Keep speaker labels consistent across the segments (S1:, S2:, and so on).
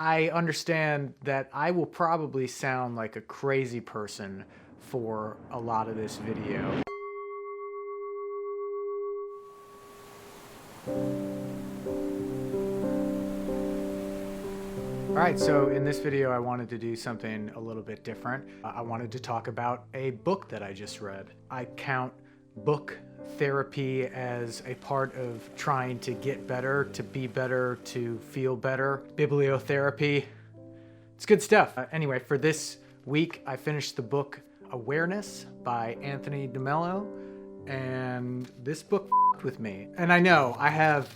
S1: I understand that I will probably sound like a crazy person for a lot of this video. Alright, so in this video I wanted to do something a little bit different. I wanted to talk about a book that I just read. I count book therapy as a part of trying to get better, to be better, to feel better. Bibliotherapy. It's good stuff. Anyway, for this week I finished the book Awareness by Anthony De Mello, and this book f***ed with me. And I know I have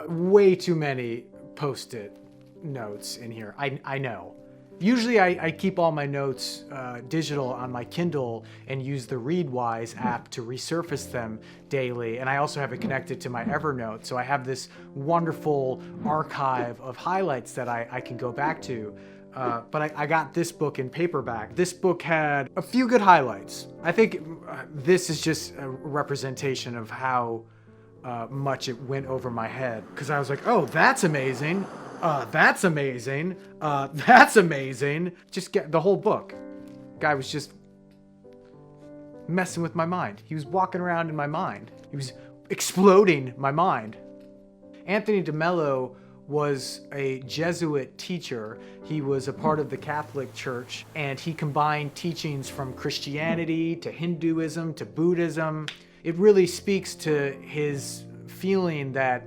S1: way too many post-it notes in here. I know. Usually I keep all my notes digital on my Kindle and use the Readwise app to resurface them daily. And I also have it connected to my Evernote. So I have this wonderful archive of highlights that I can go back to. But I got this book in paperback. This book had a few good highlights. I think this is just a representation of how much it went over my head. Because I was like, oh, that's amazing. That's amazing. That's amazing. Just get the whole book. Guy was just messing with my mind. He was walking around in my mind. He was exploding my mind. Anthony De Mello was a Jesuit teacher. He was a part of the Catholic Church, and he combined teachings from Christianity to Hinduism to Buddhism. It really speaks to his feeling that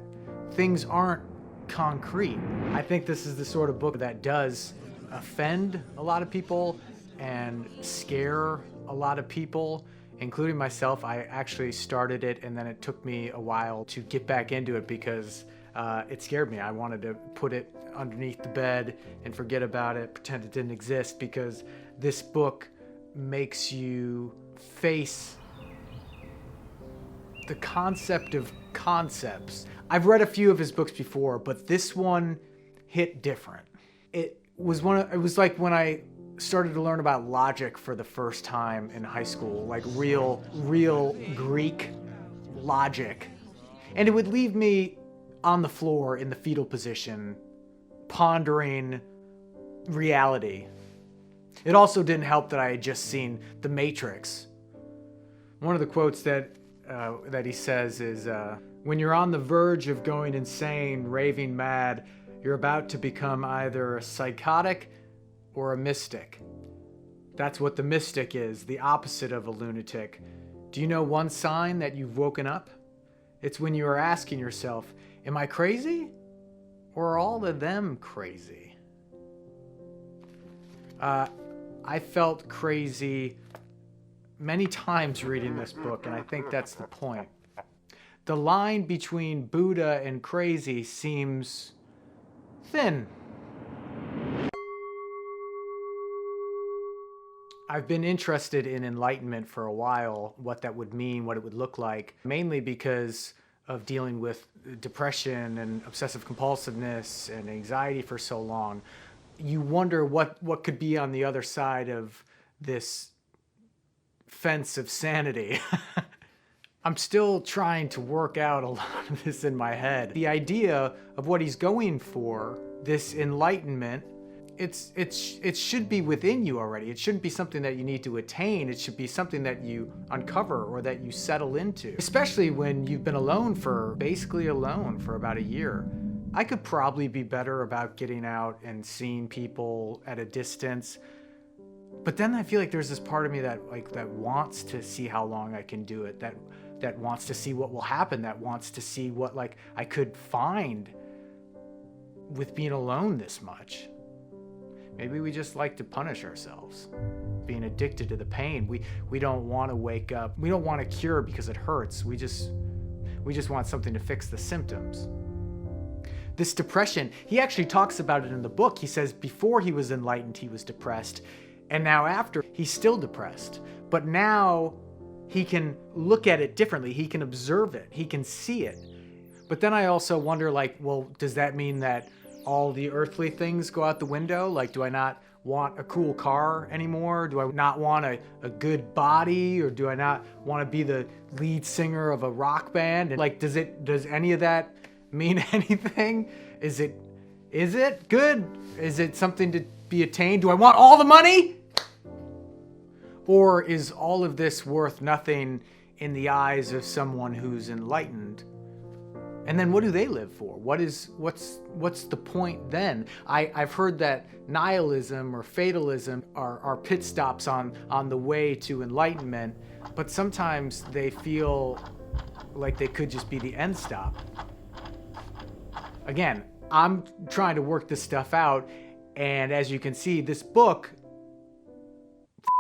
S1: things aren't concrete. I think this is the sort of book that does offend a lot of people and scare a lot of people, including myself. I actually started it and then it took me a while to get back into it because it scared me. I wanted to put it underneath the bed and forget about it, pretend it didn't exist, because this book makes you face the concept of concepts. I've read a few of his books before, but this one hit different. It was like when I started to learn about logic for the first time in high school, like real Greek logic. And it would leave me on the floor in the fetal position, pondering reality. It also didn't help that I had just seen The Matrix. One of the quotes that he says is, when you're on the verge of going insane, raving mad, you're about to become either a psychotic or a mystic. That's what the mystic is, the opposite of a lunatic. Do you know one sign that you've woken up? It's when you are asking yourself, am I crazy? Or are all of them crazy? I felt crazy many times reading this book, and I think that's the point. The line between Buddha and crazy seems thin. I've been interested in enlightenment for a while, what that would mean, what it would look like, mainly because of dealing with depression and obsessive compulsiveness and anxiety for so long. You wonder what could be on the other side of this fence of sanity. I'm still trying to work out a lot of this in my head. The idea of what he's going for, this enlightenment, it should be within you already. It shouldn't be something that you need to attain. It should be something that you uncover or that you settle into. Especially when you've been basically alone for about a year. I could probably be better about getting out and seeing people at a distance. But then I feel like there's this part of me that wants to see how long I can do it, that wants to see what will happen, that wants to see what I could find with being alone this much. Maybe we just like to punish ourselves, being addicted to the pain. We don't want to wake up. We don't want a cure because it hurts. We just want something to fix the symptoms. This depression, he actually talks about it in the book. He says before he was enlightened, he was depressed. And now after, he's still depressed. But now he can look at it differently. He can observe it. He can see it. But then I also wonder, well, does that mean that all the earthly things go out the window? Do I not want a cool car anymore? Do I not want a good body? Or do I not want to be the lead singer of a rock band? And does any of that mean anything? Is it Is it good? Is it something to be attained? Do I want all the money? Or is all of this worth nothing in the eyes of someone who's enlightened? And then what do they live for? What's the point then? I've heard that nihilism or fatalism are pit stops on the way to enlightenment, but sometimes they feel like they could just be the end stop. Again, I'm trying to work this stuff out, and as you can see, this book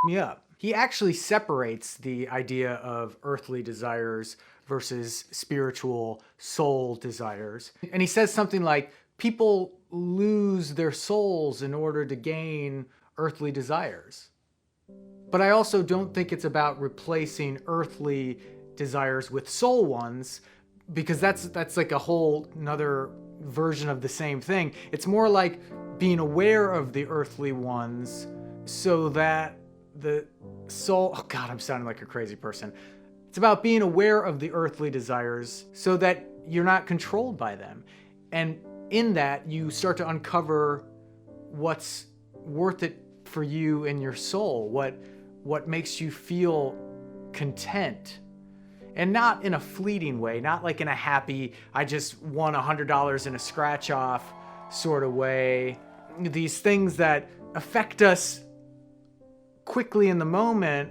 S1: me up. He actually separates the idea of earthly desires versus spiritual soul desires. And he says something like, people lose their souls in order to gain earthly desires. But I also don't think it's about replacing earthly desires with soul ones, because that's like a whole another version of the same thing. It's more like being aware of the earthly ones so that the soul, oh God, I'm sounding like a crazy person. It's about being aware of the earthly desires so that you're not controlled by them. And in that, you start to uncover what's worth it for you in your soul, what makes you feel content. And not in a fleeting way, not like in a happy, I just won $100 in a scratch off sort of way. These things that affect us quickly in the moment,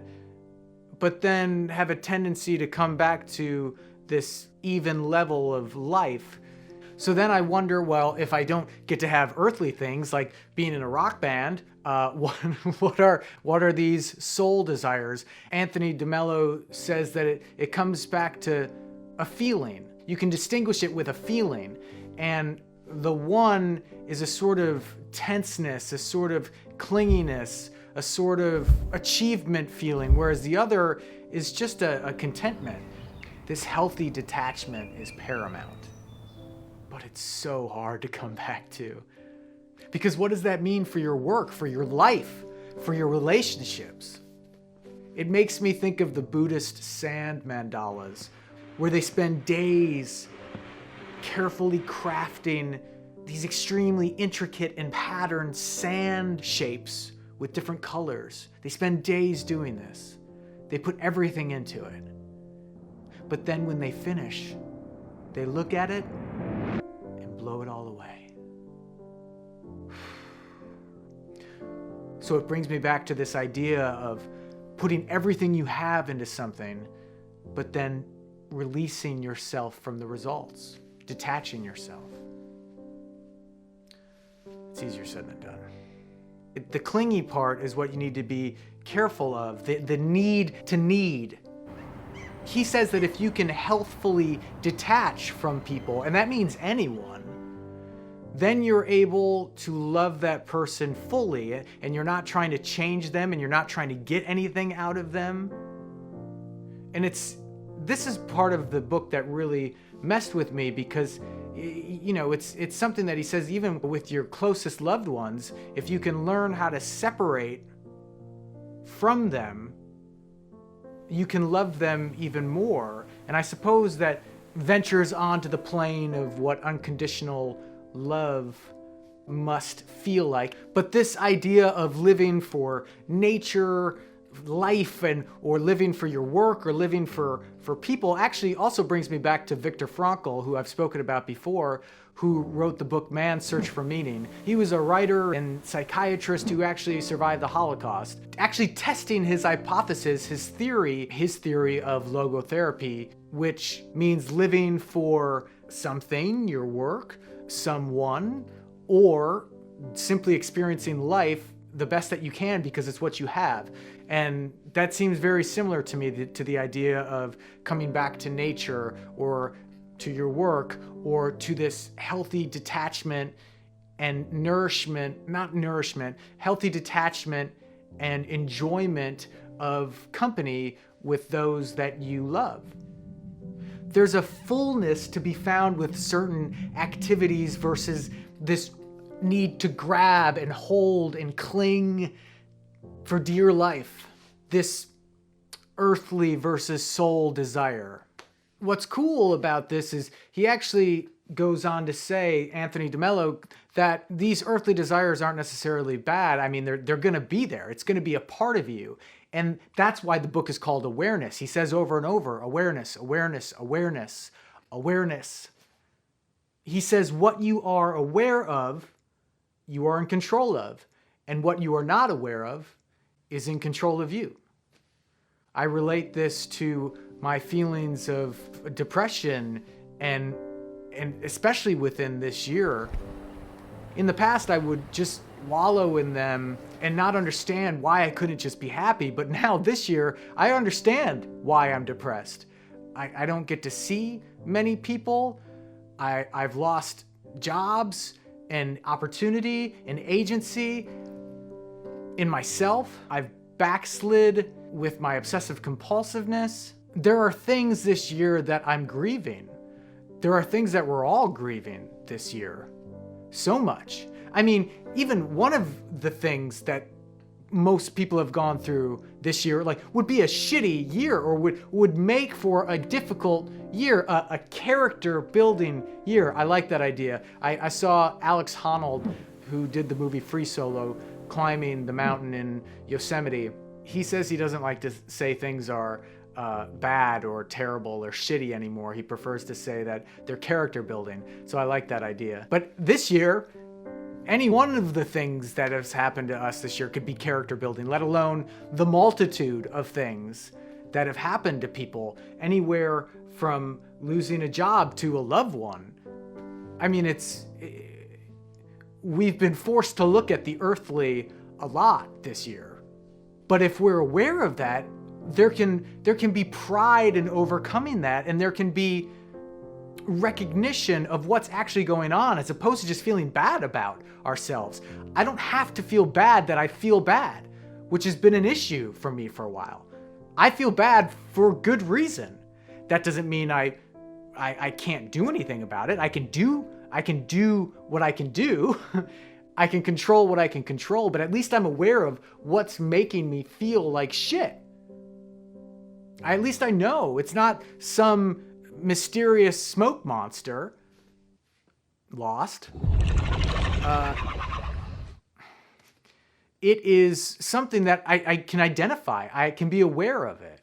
S1: but then have a tendency to come back to this even level of life. So then I wonder, well, if I don't get to have earthly things like being in a rock band, what are these soul desires? Anthony De Mello says that it comes back to a feeling. You can distinguish it with a feeling. And the one is a sort of tenseness, a sort of clinginess, a sort of achievement feeling, whereas the other is just a contentment. This healthy detachment is paramount. But it's so hard to come back to. Because what does that mean for your work, for your life, for your relationships? It makes me think of the Buddhist sand mandalas, where they spend days carefully crafting these extremely intricate and patterned sand shapes with different colors. They spend days doing this. They put everything into it. But then when they finish, they look at it and blow it all away. So it brings me back to this idea of putting everything you have into something, but then releasing yourself from the results, detaching yourself. It's easier said than done. The clingy part is what you need to be careful of, the need to need. He says that if you can healthfully detach from people, and that means anyone, then you're able to love that person fully, and you're not trying to change them, and you're not trying to get anything out of them. And this is part of the book that really messed with me, because it's something that he says, even with your closest loved ones, if you can learn how to separate from them, you can love them even more. And I suppose that ventures onto the plane of what unconditional love must feel like. But this idea of living for nature, life, or living for your work, or living for people actually also brings me back to Viktor Frankl, who I've spoken about before, who wrote the book Man's Search for Meaning. He was a writer and psychiatrist who actually survived the Holocaust, actually testing his hypothesis, his theory of logotherapy, which means living for something, your work, someone, or simply experiencing life the best that you can because it's what you have. And that seems very similar to me, to the idea of coming back to nature, or to your work, or to this healthy detachment and healthy detachment and enjoyment of company with those that you love. There's a fullness to be found with certain activities versus this need to grab and hold and cling for dear life. This earthly versus soul desire. What's cool about this is he actually goes on to say, Anthony De Mello, that these earthly desires aren't necessarily bad. I mean, they're going to be there. It's going to be a part of you. And that's why the book is called Awareness. He says over and over, awareness, awareness, awareness, awareness. He says what you are aware of, you are in control of. And what you are not aware of is in control of you. I relate this to my feelings of depression and especially within this year. In the past, I would just wallow in them and not understand why I couldn't just be happy. But now this year, I understand why I'm depressed. I don't get to see many people. I've lost jobs and opportunity and agency in myself. I've backslid with my obsessive compulsiveness. There are things this year that I'm grieving. There are things that we're all grieving this year. So much. I mean, even one of the things that most people have gone through this year, like, would be a shitty year or would make for a difficult year, a character building year. I like that idea. I saw Alex Honnold, who did the movie Free Solo, climbing the mountain in Yosemite. He says he doesn't like to say things are bad or terrible or shitty anymore. He prefers to say that they're character building. So I like that idea. But this year, any one of the things that has happened to us this year could be character building, let alone the multitude of things that have happened to people, anywhere from losing a job to a loved one. I mean, we've been forced to look at the earthly a lot this year. But if we're aware of that, there can be pride in overcoming that, and there can be recognition of what's actually going on, as opposed to just feeling bad about ourselves. I don't have to feel bad that I feel bad, which has been an issue for me for a while. I feel bad for good reason. That doesn't mean I can't do anything about it. I can do what I can do. I can control what I can control, but at least I'm aware of what's making me feel like shit. At least I know it's not some mysterious smoke monster. Lost. It is something that I can identify. I can be aware of it.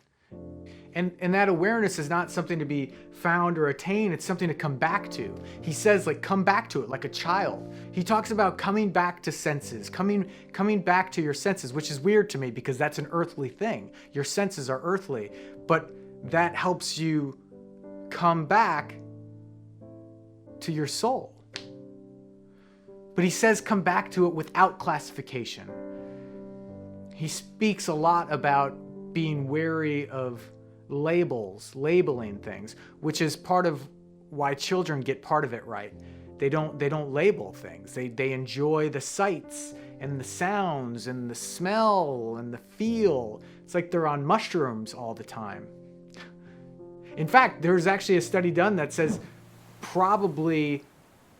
S1: And that awareness is not something to be found or attained. It's something to come back to. He says, like, come back to it like a child. He talks about coming back to senses, coming back to your senses, which is weird to me because that's an earthly thing. Your senses are earthly, but that helps you come back to your soul. But he says come back to it without classification. He speaks a lot about being wary of labeling things, which is part of why children get part of it right. They don't label things. They enjoy the sights and the sounds and the smell and the feel. It's like they're on mushrooms all the time. In fact, there's actually a study done that says probably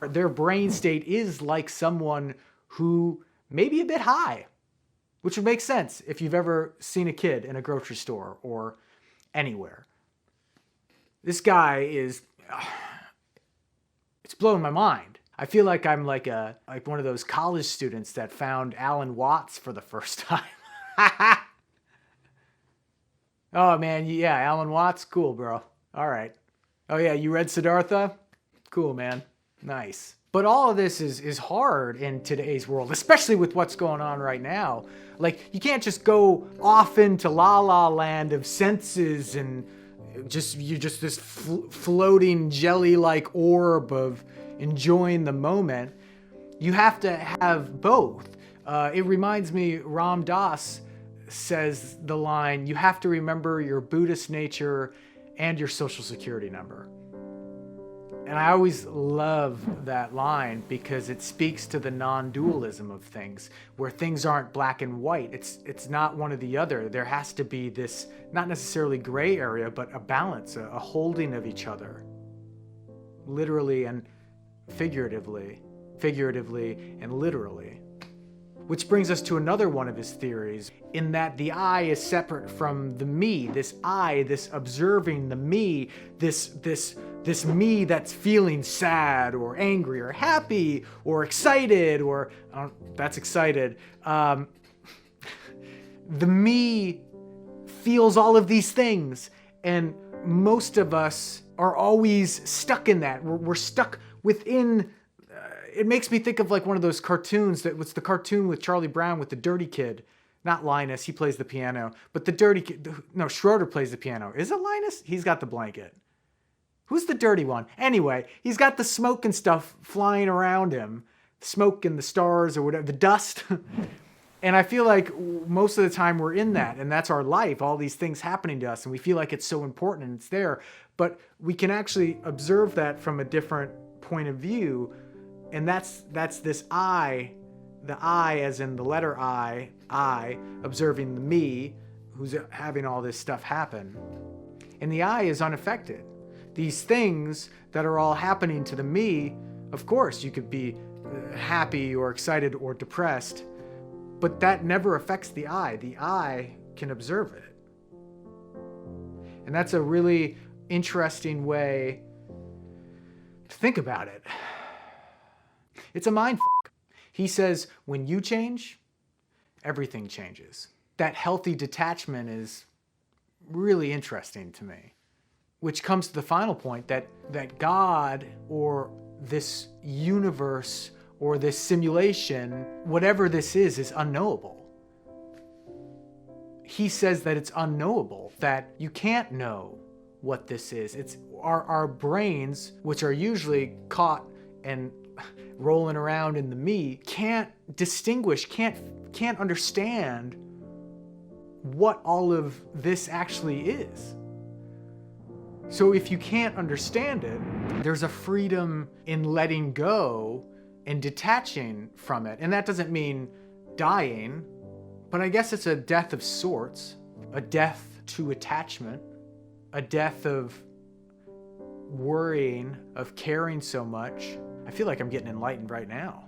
S1: their brain state is like someone who may be a bit high, which would make sense if you've ever seen a kid in a grocery store or anywhere. This guy is, it's blowing my mind. I feel like I'm like one of those college students that found Alan Watts for the first time. Oh man, yeah, Alan Watts, cool, bro. All right. Oh yeah, you read Siddhartha? Cool, man. Nice. But all of this is hard in today's world, especially with what's going on right now. Like, you can't just go off into la la land of senses and you're just this floating jelly-like orb of enjoying the moment. You have to have both. It reminds me, Ram Dass says the line, you have to remember your Buddhist nature and your social security number. And I always love that line because it speaks to the non-dualism of things, where things aren't black and white. It's not one or the other. There has to be this, not necessarily gray area, but a balance, a holding of each other, literally and figuratively and literally. Which brings us to another one of his theories, in that the I is separate from the me. This I, this observing the me, this this me that's feeling sad or angry or happy or excited or that's excited. The me feels all of these things, and most of us are always stuck in that. We're stuck within. It makes me think of like one of those cartoons what's the cartoon with Charlie Brown with the dirty kid. Not Linus, he plays the piano, but the dirty kid, no, Schroeder plays the piano. Is it Linus? He's got the blanket. Who's the dirty one? Anyway, he's got the smoke and stuff flying around him. Smoke and the stars or whatever, the dust. And I feel like most of the time we're in that, and that's our life, all these things happening to us, and we feel like it's so important and it's there. But we can actually observe that from a different point of view, and that's this I, the I as in the letter I, observing the me, who's having all this stuff happen. And the I is unaffected. These things that are all happening to the me, of course, you could be happy or excited or depressed, but that never affects the I. The I can observe it. And that's a really interesting way to think about it. It's a mind fuck. He says, when you change, everything changes. That healthy detachment is really interesting to me. Which comes to the final point that God or this universe or this simulation, whatever this is unknowable. He says that it's unknowable, that you can't know what this is. It's our brains, which are usually caught and rolling around in the me, can't distinguish, can't understand what all of this actually is. So if you can't understand it, there's a freedom in letting go and detaching from it. And that doesn't mean dying, but I guess it's a death of sorts, a death to attachment, a death of worrying, of caring so much. I feel like I'm getting enlightened right now.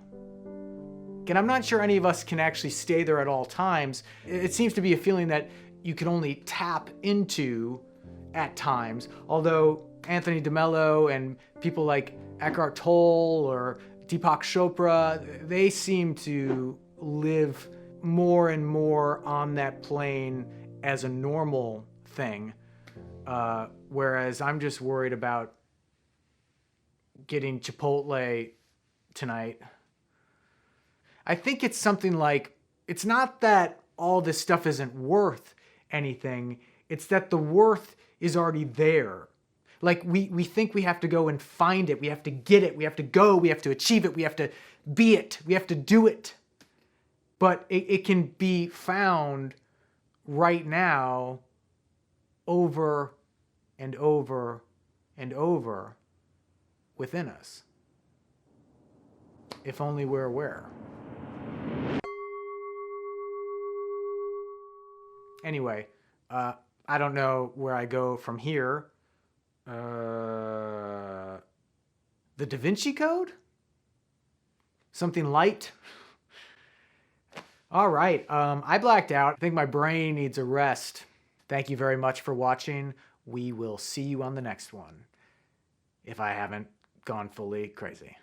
S1: And I'm not sure any of us can actually stay there at all times. It seems to be a feeling that you can only tap into at times, although Anthony De Mello and people like Eckhart Tolle or Deepak Chopra, they seem to live more and more on that plane as a normal thing, whereas I'm just worried about getting Chipotle tonight. I think it's something like, it's not that all this stuff isn't worth anything, it's that the worth is already there. Like we think we have to go and find it, we have to get it, we have to go, we have to achieve it, we have to be it, we have to do it. But it can be found right now over and over and over within us. If only we're aware. Anyway, I don't know where I go from here. The Da Vinci Code? Something light? All right, I blacked out. I think my brain needs a rest. Thank you very much for watching. We will see you on the next one, if I haven't gone fully crazy.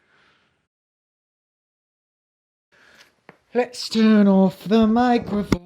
S1: Let's turn off the microphone.